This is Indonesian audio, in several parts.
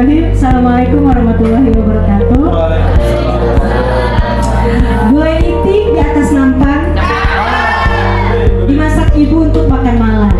Bismillahirrahmanirrahim. Assalamualaikum warahmatullahi wabarakatuh. Gulai itik di atas nampan, dimasak ibu untuk makan malam.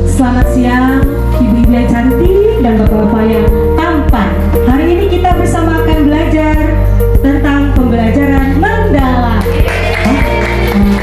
Selamat siang, ibu-ibu yang cantik dan bapak-bapak yang tampan. Hari ini kita bersama akan belajar tentang pembelajaran mendalam.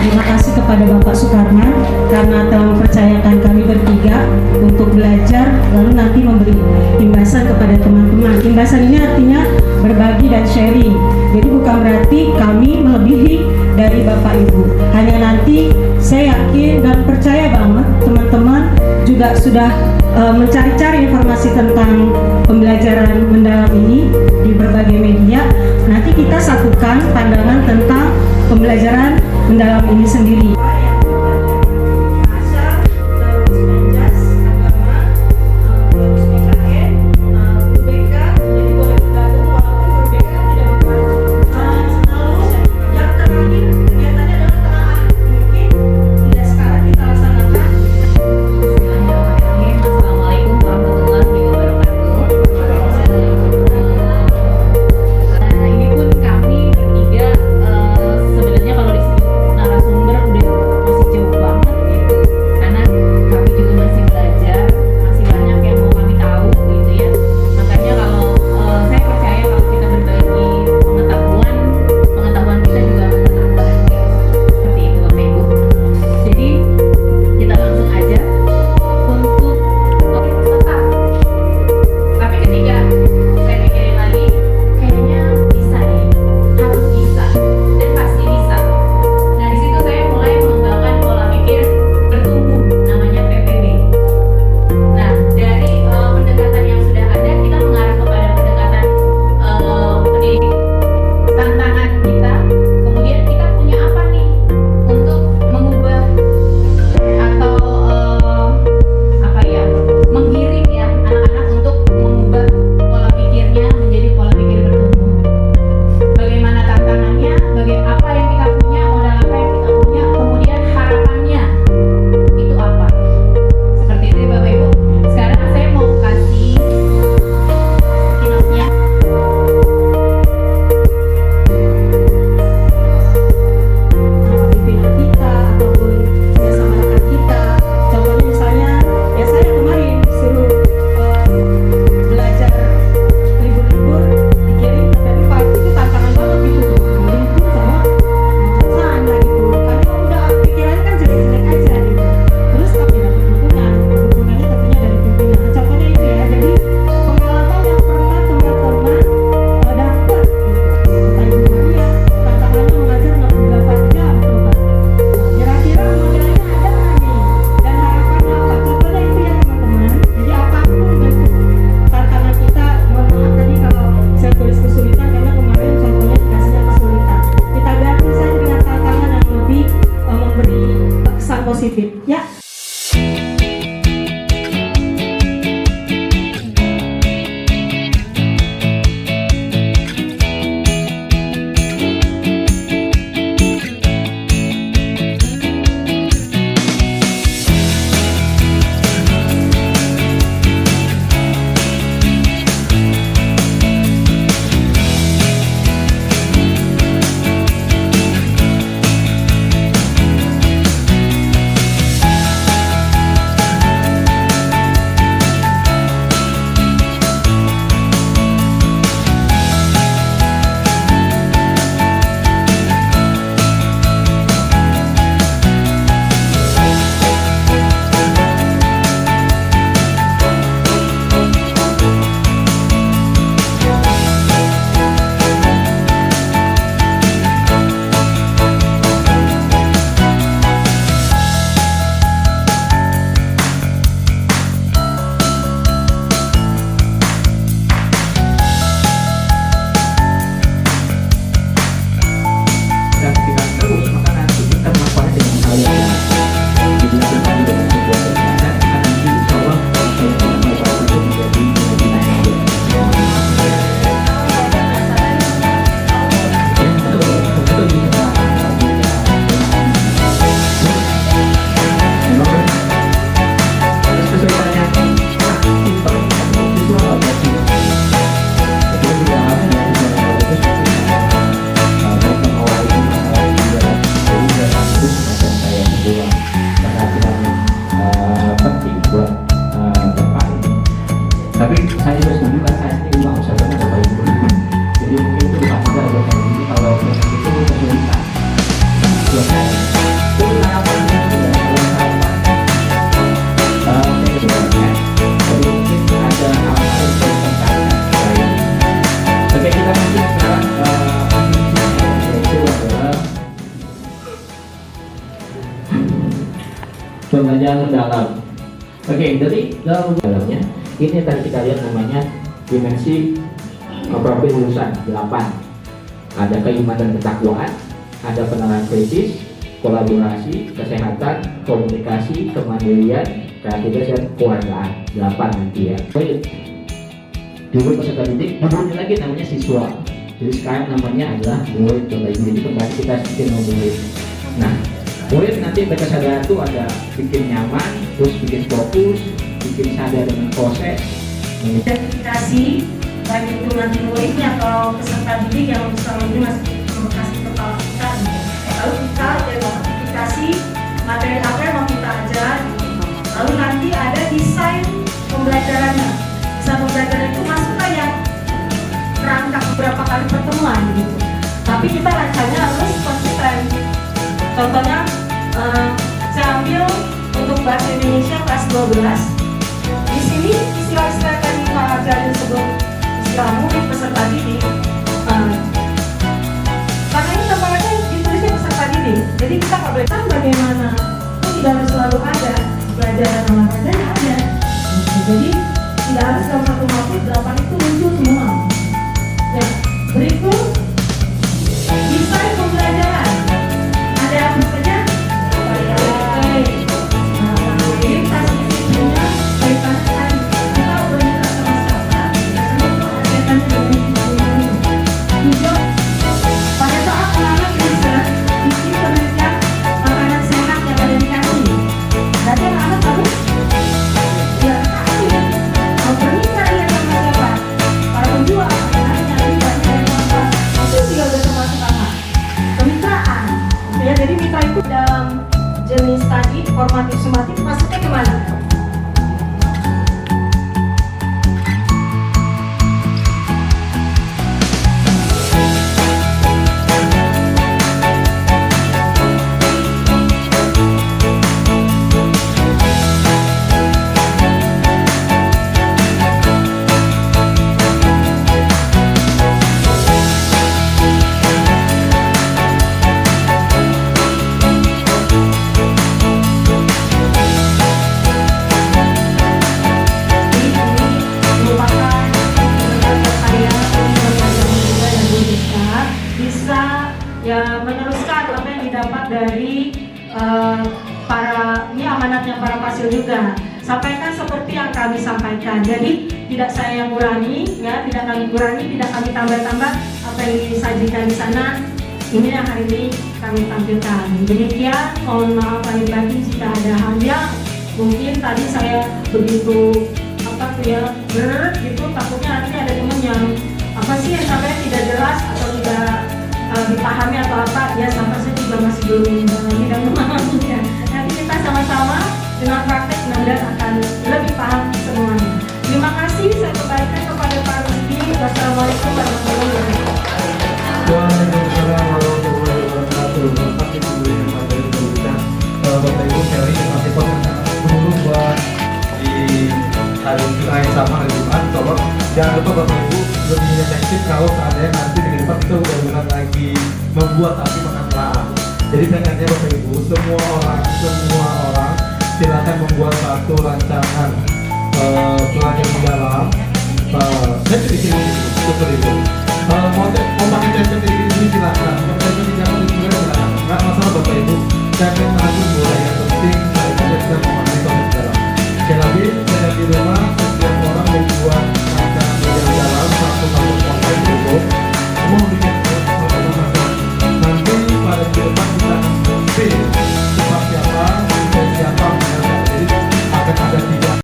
Terima kasih kepada Bapak Soekarno karena telah mempercayakan kami bertiga untuk belajar, lalu nanti memberi imbasan kepada teman-teman. Imbasan ini artinya berbagi dan sharing. Jadi bukan berarti kami melebihi dari Bapak Ibu. Hanya nanti saya yakin dan percaya banget teman-teman juga sudah mencari-cari informasi tentang pembelajaran mendalam ini di berbagai media. Nanti kita satukan pandangan tentang pembelajaran mendalam ini sendiri. Ini pun kami bertiga sebenarnya kalau disebut narasumber udah Tapi saya juga setuju kan, saya ini rumah usahanya Bapak Ibu. Jadi mungkin itu bukan mudah buat saya ini kalau memang itu kesulitan. Buat saya itu harapannya tidak ada harapan. Saya juga ya. Jadi mungkin ada hal-hal yang saya sampaikan. Baik. Oke, kita masuk sekarang yaitu adalah pembelajaran mendalam. Oke, jadi dalamnya ini tadi kita lihat namanya dimensi profil lulusan 8. Ada keimanan dan ketakwaan, ada penanganan krisis, kolaborasi, kesehatan, komunikasi, kemandirian, kreativitas dan keluargaan. 8 nanti ya. Baik. Judul peserta didik, judulnya lagi namanya siswa. Jadi sekarang namanya adalah murid. Jadi kembali kita bikin murid. Nah, murid nanti mereka sadar itu ada bikin nyaman, terus bikin fokus, bikin sadar dengan proses. Identifikasi baik itu nanti muridnya atau peserta didik yang selama ini masih kasih kepala kita gitu. Lalu kita identifikasi materi apa yang mau kita ajar, lalu nanti ada desain pembelajarannya. Desain pembelajaran itu masuklah yang kerangka beberapa kali pertemuan gitu, tapi kita rancangnya harus konsisten. Contohnya saya ambil untuk bahasa Indonesia kelas 12. Di sini istilah-istilah yang tadi Pak ajarin sebelum istilah murid peserta didik, karena ini tempatnya ditulisnya peserta didik, jadi kita nggak boleh tahu bagaimana. Itu tidak harus selalu ada pelajaran olahraga ada. Jadi tidak harus dalam satu materi 8 itu muncul semua. Ya, berikut desain pembelajaran. Ada apa saja? Jenis tadi formatif sumatif masuknya kemana? Ya, meneruskan apa yang didapat dari ini amanatnya para pasil juga. Sampaikan seperti yang kami sampaikan. Jadi tidak saya yang kurangi, ya, tidak kami kurangi, tidak kami tambah-tambah apa yang disajikan di sana. Ini yang hari ini kami tampilkan. Demikian, mohon maaf lahir batin jika ada hal yang mungkin tadi saya begitu gitu, takutnya nanti ada teman yang apa sih yang sampai tidak jelas atau tidak dipahami atau apa, ya sampai saya juga masih belum memahami dan memahaminya. Nanti kita sama-sama dengan praktek mudah-mudahan akan lebih paham semuanya. Terima kasih, saya kembalikan kepada Pak Rusdi. Wassalamualaikum warahmatullahi wabarakatuh. Waalaikumsalam warahmatullahi wabarakatuh. Bapak Ibu yang ada di pemerintah, Bapak Ibu sekali masih menunggu buat di hari yang sama hari Jumat. Tolong jangan lupa Bapak Ibu lebih efektif kalau seandainya nanti di depan kita udah bukan lagi membuat tapi mengelola. Jadi pengennya Bapak Ibu semua orang silakan membuat satu rancangan pelajaran mendalam. Saya sedikit seperti itu. Mau pakai template ini silakan. Mau template yang mau juga silakan. Nggak masalah Bapak Ibu. Template manapun boleh. Yang penting kita bisa memahami topik dalam. Sekali lagi saya di rumah setiap orang membuat rancangan pelajaran dalam satu konten cukup. Semua